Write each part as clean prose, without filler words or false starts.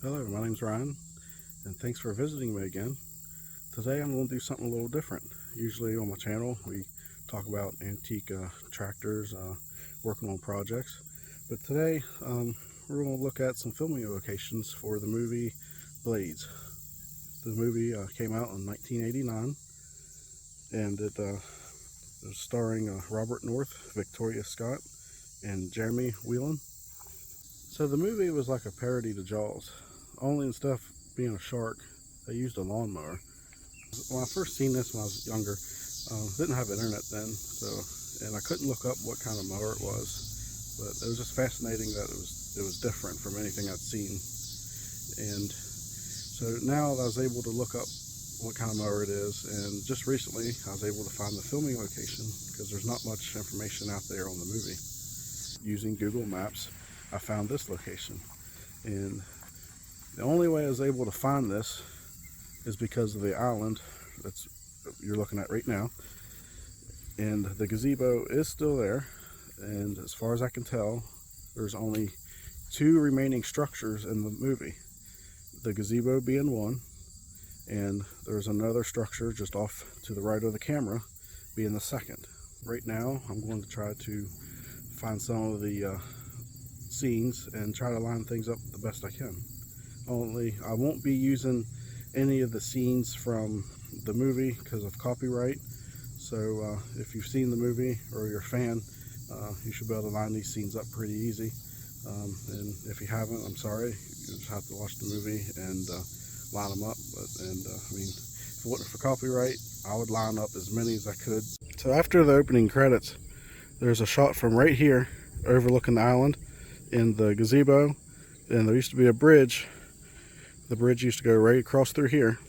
Hello, my name's Ryan, and thanks for visiting me again. Today I'm going to do something a little different. Usually on my channel we talk about antique tractors, working on projects, but today we're going to look at some filming locations for the movie Blades. The movie came out in 1989, and it was starring Robert North, Victoria Scott, and Jeremy Whelan. So the movie was like a parody to Jaws, only instead of being a shark, they used a lawnmower. When I first seen this when I was younger, didn't have internet then, and I couldn't look up what kind of mower it was, but it was just fascinating that it was different from anything I'd seen. And so now I was able to look up what kind of mower it is, and just recently I was able to find the filming location because there's not much information out there on the movie. Using Google Maps, I found this location, and the only way I was able to find this is because of the island that's you're looking at right now, and the gazebo is still there, and as far as I can tell there's only two remaining structures in the movie, the gazebo being one, and there's another structure just off to the right of the camera being the second. Right now I'm going to try to find some of the scenes and try to line things up the best I can. Only I won't be using any of the scenes from the movie because of copyright, so if you've seen the movie or you're a fan, you should be able to line these scenes up pretty easy, and if you haven't, I'm sorry, you just have to watch the movie and line them up. I mean, if it wasn't for copyright, I would line up as many as I could. So after the opening credits, there's a shot from right here overlooking the island in the gazebo, and there used to be a bridge. The bridge used to go right across through here.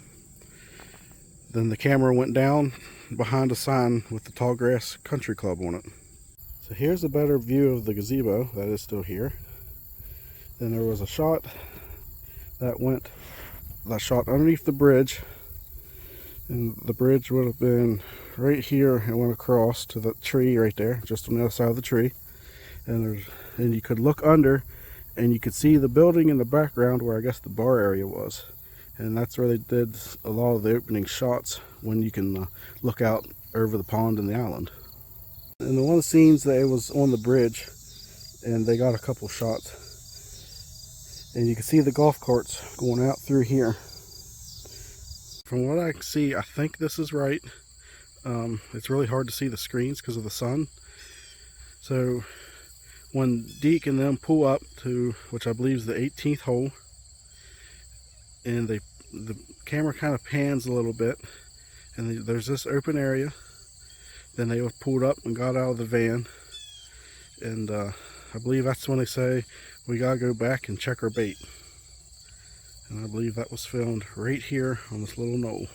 Then the camera went down behind a sign with the Tallgrass Country Club on it. So here's a better view of the gazebo that is still here. Then there was a shot that shot underneath the bridge, and the bridge would have been right here and went across to the tree right there, just on the other side of the tree. And you could look under and you could see the building in the background where I guess the bar area was, and that's where they did a lot of the opening shots when you can look out over the pond and the island. And the one scenes that it was on the bridge, and they got a couple shots, and you can see the golf carts going out through here. From what I can see, I think this is right. It's really hard to see the screens because of the sun. So when Deke and them pull up to, which I believe is the 18th hole, and the camera kind of pans a little bit, and there's this open area, then they pulled up and got out of the van, and I believe that's when they say, we gotta go back and check our bait. And I believe that was filmed right here on this little knoll.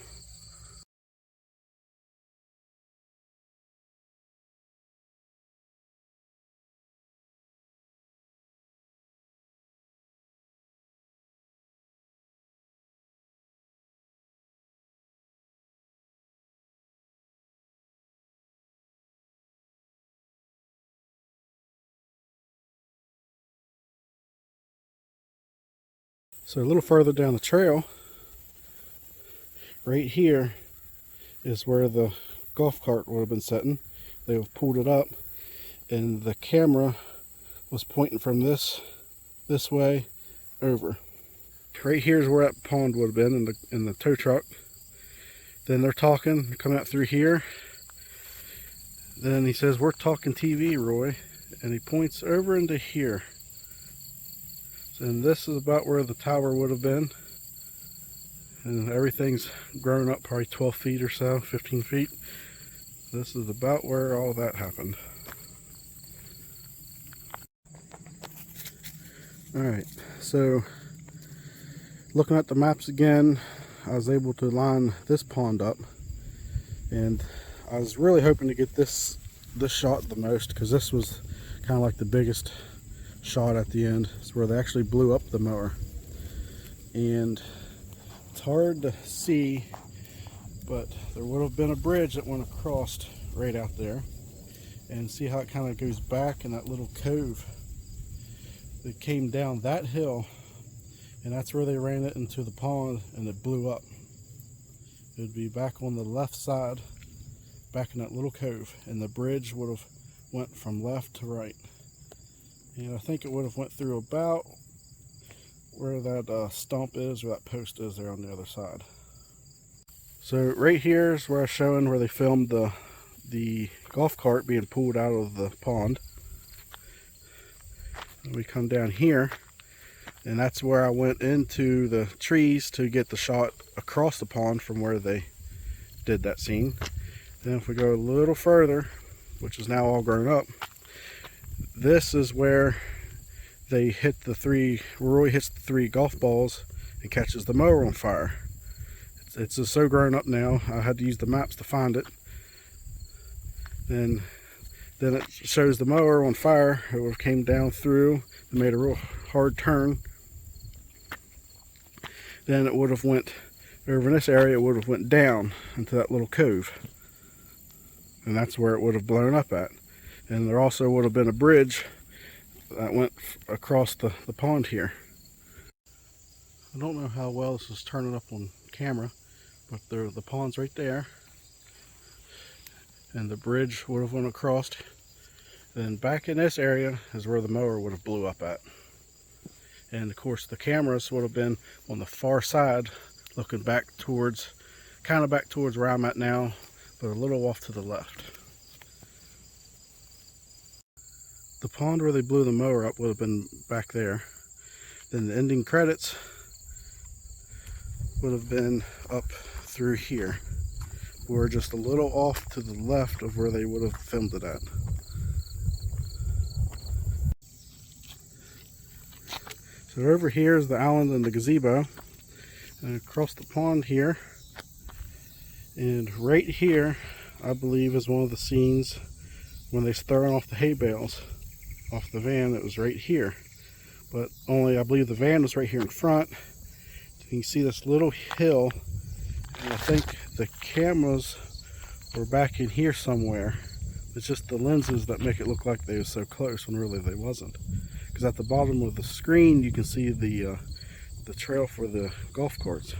So a little further down the trail, right here is where the golf cart would have been sitting. They have pulled it up, and the camera was pointing from this way over. Right here is where that pond would have been in the tow truck. Then they're talking, coming out through here. Then he says, "We're talking TV, Roy," and he points over into here. And this is about where the tower would have been, and everything's grown up probably 12 feet or so, 15 feet. This is about where all that happened. Alright, so looking at the maps again, I was able to line this pond up, and I was really hoping to get this shot the most, because this was kind of like the biggest shot at the end. It's where they actually blew up the mower, and it's hard to see, but there would have been a bridge that went across right out there, and see how it kind of goes back in that little cove that came down that hill and that's where they ran it into the pond and it blew up. It would be back on the left side, back in that little cove, and the bridge would have went from left to right. And I think it would have went through about where that stump is, or that post is there on the other side. So right here is where I'm showing where they filmed the golf cart being pulled out of the pond. And we come down here, and that's where I went into the trees to get the shot across the pond from where they did that scene. Then if we go a little further, which is now all grown up, this is where they hit Roy hits the 3 golf balls and catches the mower on fire. It's just so grown up now, I had to use the maps to find it. And then it shows the mower on fire. It would have came down through and made a real hard turn. Then it would have went over in this area, it would have went down into that little cove. And that's where it would have blown up at. And there also would have been a bridge that went across the pond here. I don't know how well this is turning up on camera, but the pond's right there. And the bridge would have went across. Then back in this area is where the mower would have blew up at. And of course the cameras would have been on the far side, looking back towards, kind of back towards where I'm at now, but a little off to the left. The pond where they blew the mower up would have been back there. Then the ending credits would have been up through here. We're just a little off to the left of where they would have filmed it at. So over here is the island and the gazebo, and across the pond here, and right here I believe is one of the scenes when they're throwing off the hay bales off the van. It was right here, but only I believe the van was right here in front. You can see this little hill, and I think the cameras were back in here somewhere. It's just the lenses that make it look like they were so close when really they wasn't. Because at the bottom of the screen you can see the trail for the golf carts.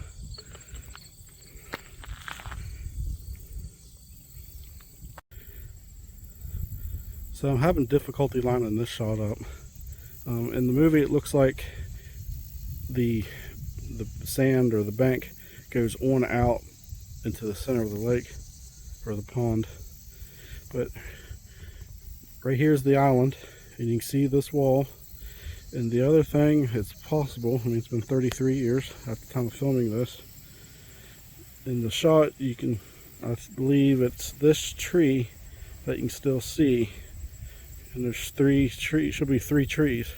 So I'm having difficulty lining this shot up. In the movie it looks like the sand or the bank goes on out into the center of the lake or the pond. But right here's the island, and you can see this wall. And the other thing, it's possible, I mean it's been 33 years at the time of filming this. In the shot you can, I believe it's this tree that you can still see. And there's 3 trees, should be 3 trees.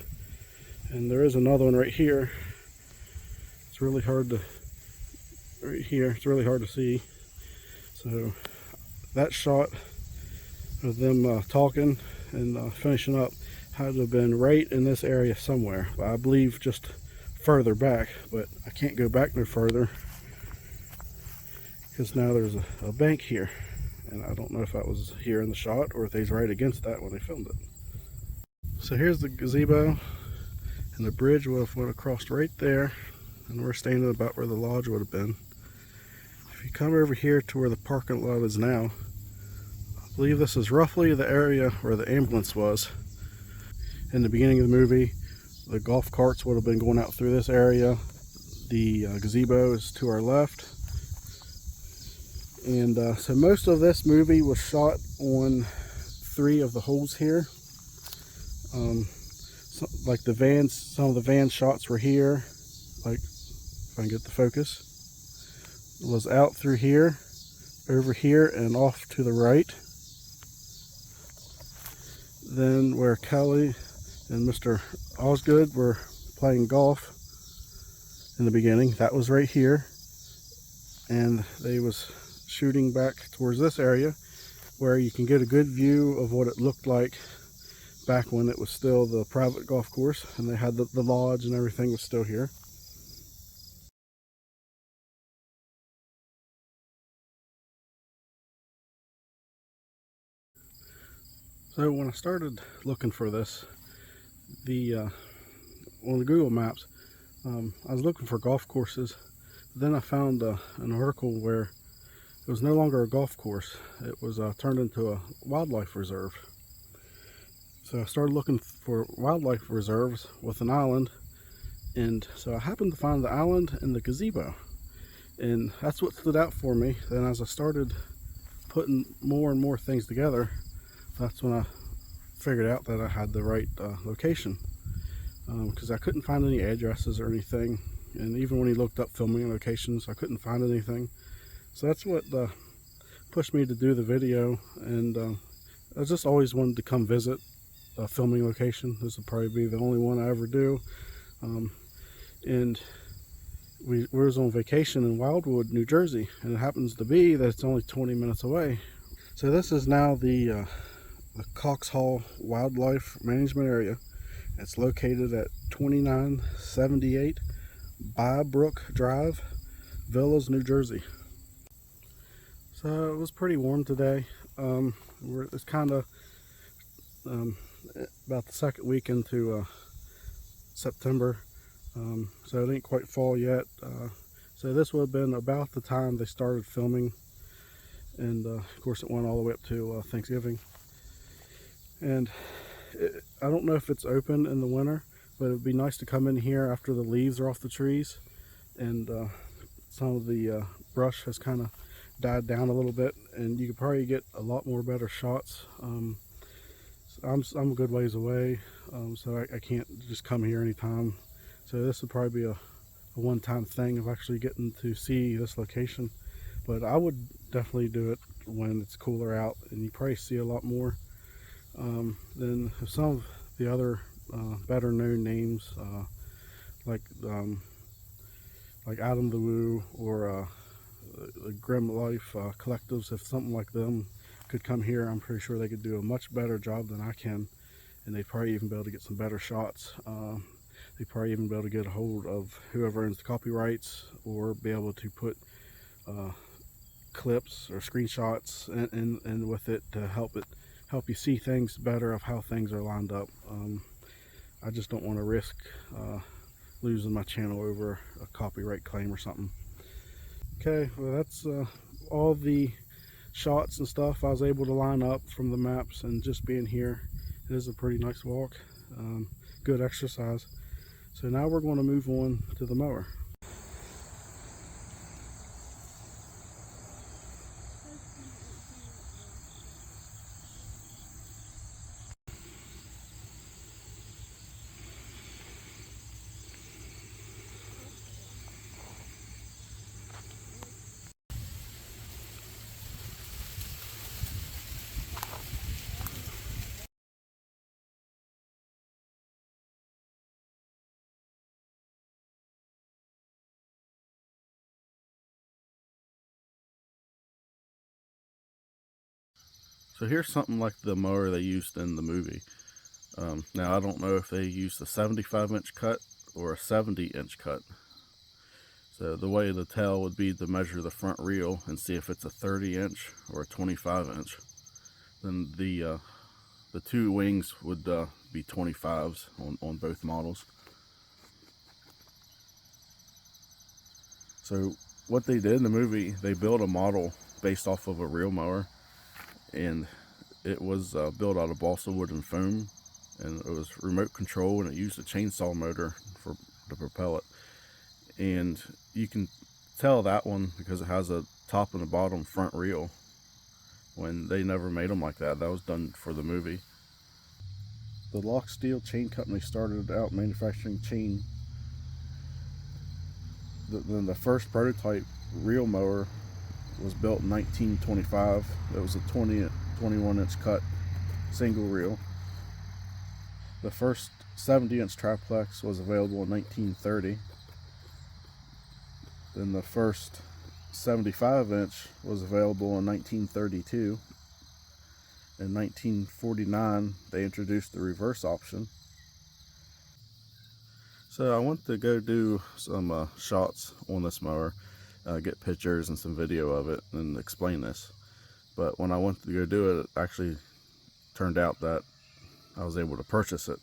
And there is another one right here. It's really hard to, right here, it's really hard to see. So that shot of them talking and finishing up had to have been right in this area somewhere. I believe just further back, but I can't go back no further because now there's a bank here. And I don't know if that was here in the shot or if they was right against that when they filmed it. So here's the gazebo, and the bridge would have went across right there, and we're standing about where the lodge would have been. If you come over here to where the parking lot is now, I believe this is roughly the area where the ambulance was. In the beginning of the movie, the golf carts would have been going out through this area. The gazebo is to our left. And so most of this movie was shot on 3 of the holes here. Like the vans, some of the van shots were here. Like, if I can get the focus, it was out through here, over here, and off to the right. Then where Kelly and Mr. Osgood were playing golf in the beginning, that was right here. And they was shooting back towards this area where you can get a good view of what it looked like back when it was still the private golf course and they had the lodge and everything was still here. So when I started looking for this, on the Google Maps, I was looking for golf courses. Then I found an article where it was no longer a golf course. It was turned into a wildlife reserve. So I started looking for wildlife reserves with an island, and so I happened to find the island and the gazebo. And that's what stood out for me. Then as I started putting more and more things together, that's when I figured out that I had the right location. Because I couldn't find any addresses or anything, and even when he looked up filming locations, I couldn't find anything. So that's what pushed me to do the video, and I just always wanted to come visit a filming location. This will probably be the only one I ever do. And we was on vacation in Wildwood, New Jersey, and it happens to be that it's only 20 minutes away. So this is now the Cox Hall Wildlife Management Area. It's located at 2978 Bybrook Drive, Villas, New Jersey. So it was pretty warm today. It's kind of about the second week into September, so it ain't quite fall yet. So this would have been about the time they started filming, and of course it went all the way up to Thanksgiving. And I don't know if it's open in the winter, but it would be nice to come in here after the leaves are off the trees and some of the brush has kind of died down a little bit, and you could probably get a lot more better shots. So I'm a good ways away, so I can't just come here anytime. So this would probably be a one-time thing of actually getting to see this location. But I would definitely do it when it's cooler out, and you probably see a lot more. Then some of the other better known names, like Adam the Woo or the Grim Life collectives, if something like them could come here, I'm pretty sure they could do a much better job than I can, and they'd probably even be able to get some better shots. They'd probably even be able to get a hold of whoever owns the copyrights, or be able to put clips or screenshots and with it to help you see things better of how things are lined up. I just don't want to risk losing my channel over a copyright claim or something. Okay, well that's all the shots and stuff I was able to line up from the maps, and just being here, it is a pretty nice walk, good exercise. So now we're going to move on to the mower. So here's something like the mower they used in the movie. Now I don't know if they used a 75-inch cut or a 70-inch cut. So the way to tell would be to measure the front reel and see if it's a 30-inch or a 25-inch. Then the two wings would be 25s on both models. So what they did in the movie, they built a model based off of a real mower, and it was built out of balsa wood and foam, and it was remote control, and it used a chainsaw motor to propel it. And you can tell that one because it has a top and a bottom front reel, when they never made them like that. That was done for the movie. The Lock Steel Chain Company started out manufacturing chain. Then the first prototype reel mower was built in 1925. It was a 21-inch cut single reel. The first 70-inch triplex was available in 1930. Then the first 75-inch was available in 1932. In 1949, they introduced the reverse option. So I went to go do some shots on this mower, get pictures and some video of it and explain this. But when I went to go do it, it actually turned out that I was able to purchase it.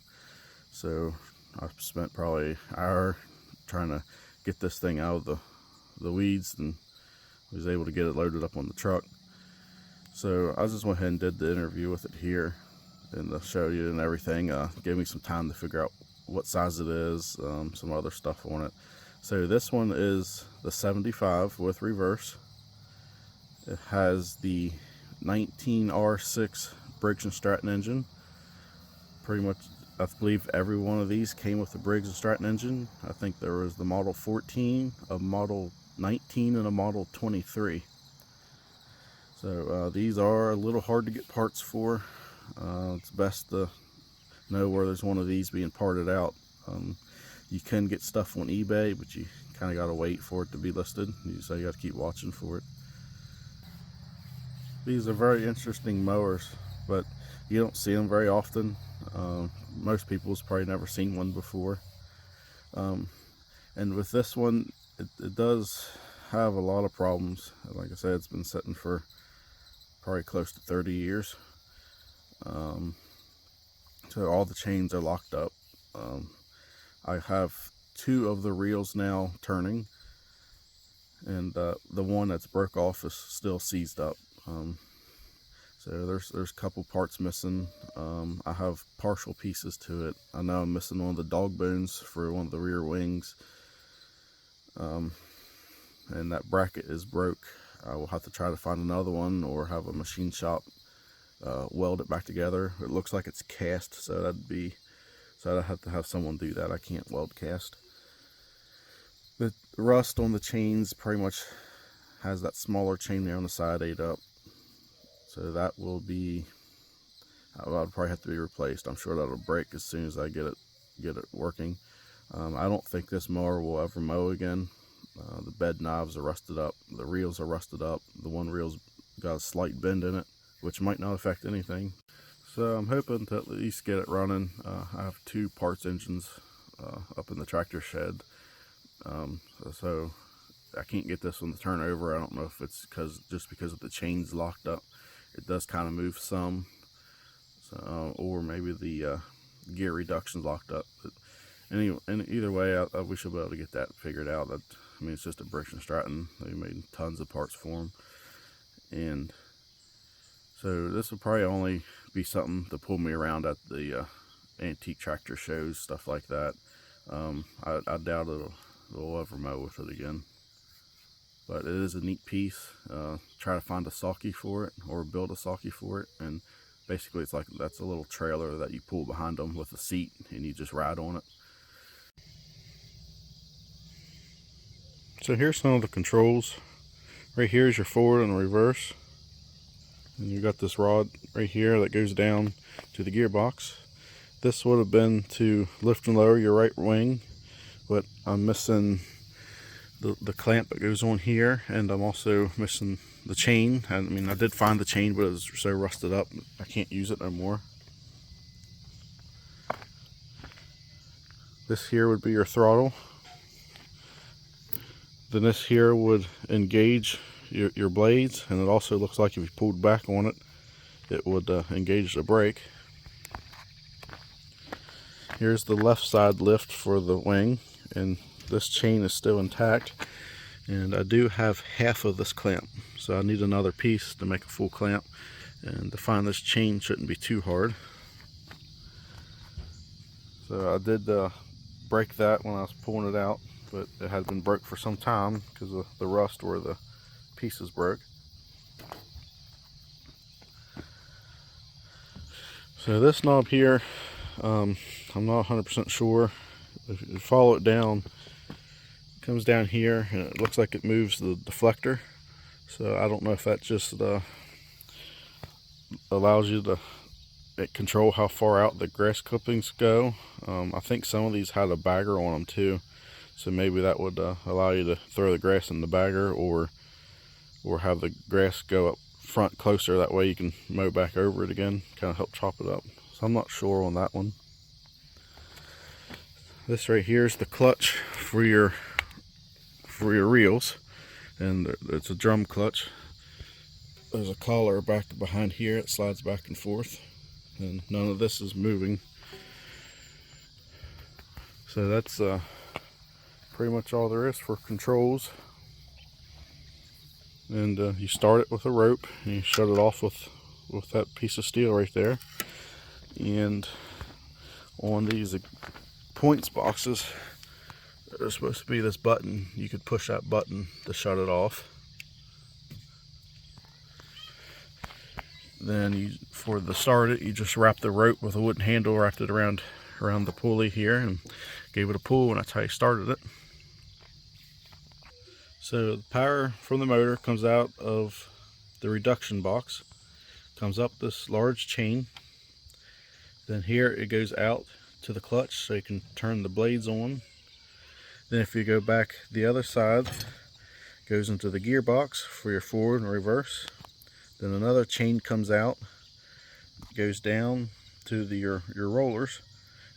So I spent probably an hour trying to get this thing out of the weeds, and was able to get it loaded up on the truck. So I just went ahead and did the interview with it here, and I'll show you and everything. Gave me some time to figure out what size it is, some other stuff on it. So this one is the 75 with reverse. It has the 19R6 Briggs & Stratton engine. Pretty much, I believe every one of these came with the Briggs & Stratton engine. I think there was the Model 14, a Model 19, and a Model 23. So these are a little hard to get parts for. It's best to know where there's one of these being parted out. You can get stuff on eBay, but you kind of got to wait for it to be listed. So you got to keep watching for it. These are very interesting mowers, but you don't see them very often. Most people's probably never seen one before. And with this one, it does have a lot of problems. Like I said, it's been sitting for probably close to 30 years. So all the chains are locked up. I have 2 of the reels now turning, and the one that's broke off is still seized up. So there's a couple parts missing. I have partial pieces to it. I know I'm missing one of the dog bones for one of the rear wings, and that bracket is broke. I will have to try to find another one, or have a machine shop weld it back together. It looks like it's cast, so I'd have to have someone do that. I can't weld cast. The rust on the chains pretty much has that smaller chain there on the side ate up, so that will be, I'll probably have to be replaced. I'm sure that'll break as soon as I get it working. I don't think this mower will ever mow again. The bed knobs are rusted up, the reels are rusted up, the one reel's got a slight bend in it, which might not affect anything. So I'm hoping to at least get it running. I have 2 parts engines up in the tractor shed, so I can't get this one to turn over. I don't know if it's just because of the chains locked up. It does kind of move some, so, or maybe the gear reduction's locked up. But anyway, either way, we should be able to get that figured out. I mean, it's just a Briggs & Stratton. They made tons of parts for them, and so this will probably only be something to pull me around at the antique tractor shows, stuff like that. I doubt it'll ever mow with it again. But it is a neat piece. Try to find a sulky for it, or build a sulky for it, and basically it's like, that's a little trailer that you pull behind them with a seat, and you just ride on it. So here's some of the controls. Right here is your forward and reverse, and you got this rod right here that goes down to the gearbox. This would have been to lift and lower your right wing, but I'm missing the clamp that goes on here, and I'm also missing the chain. I mean, I did find the chain, but it was so rusted up I can't use it no more. This here would be your throttle. Then this here would engage your blades, and it also looks like if you pulled back on it, it would engage the brake. Here's the left side lift for the wing, and this chain is still intact, and I do have half of this clamp, so I need another piece to make a full clamp, and to find this chain shouldn't be too hard. So I did break that when I was pulling it out, but it had been broke for some time because of the rust where the pieces broke. So this knob here, I'm not 100% sure. If you follow it down, it comes down here, and it looks like it moves the deflector. So I don't know if that just allows you to control how far out the grass clippings go. I think some of these had a bagger on them too, so maybe that would allow you to throw the grass in the bagger, or have the grass go up front closer. That way you can mow back over it again, kind of help chop it up. So I'm not sure on that one. This right here is the clutch for your reels, and it's a drum clutch. There's a collar back behind here. It slides back and forth, and none of this is moving. So that's pretty pretty much all there is for controls. And you start it with a rope and you shut it off with that piece of steel right there. And on these points boxes, there's supposed to be this button. You could push that button to shut it off. Then for the start it, you just wrap the rope with a wooden handle, wrapped it around the pulley here, and gave it a pull, and that's how you started it. So the power from the motor comes out of the reduction box, comes up this large chain. Then here it goes out to the clutch so you can turn the blades on. Then if you go back the other side, it goes into the gearbox for your forward and reverse. Then another chain comes out, goes down to your rollers.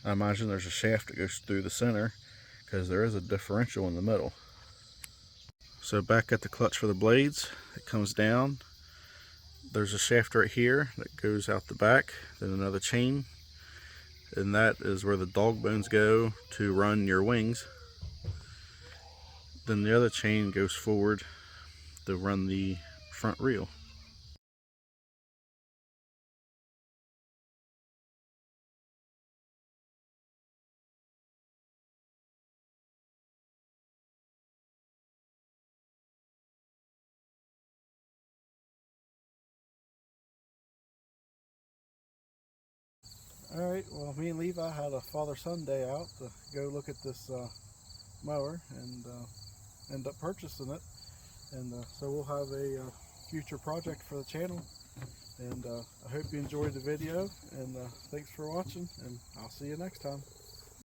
I imagine there's a shaft that goes through the center because there is a differential in the middle. So back at the clutch for the blades, it comes down. There's a shaft right here that goes out the back, then another chain, and that is where the dog bones go to run your wings. Then the other chain goes forward to run the front reel. Alright, well, me and Levi had a father-son day out to go look at this mower and end up purchasing it. And so we'll have a future project for the channel. And I hope you enjoyed the video, and thanks for watching, and I'll see you next time.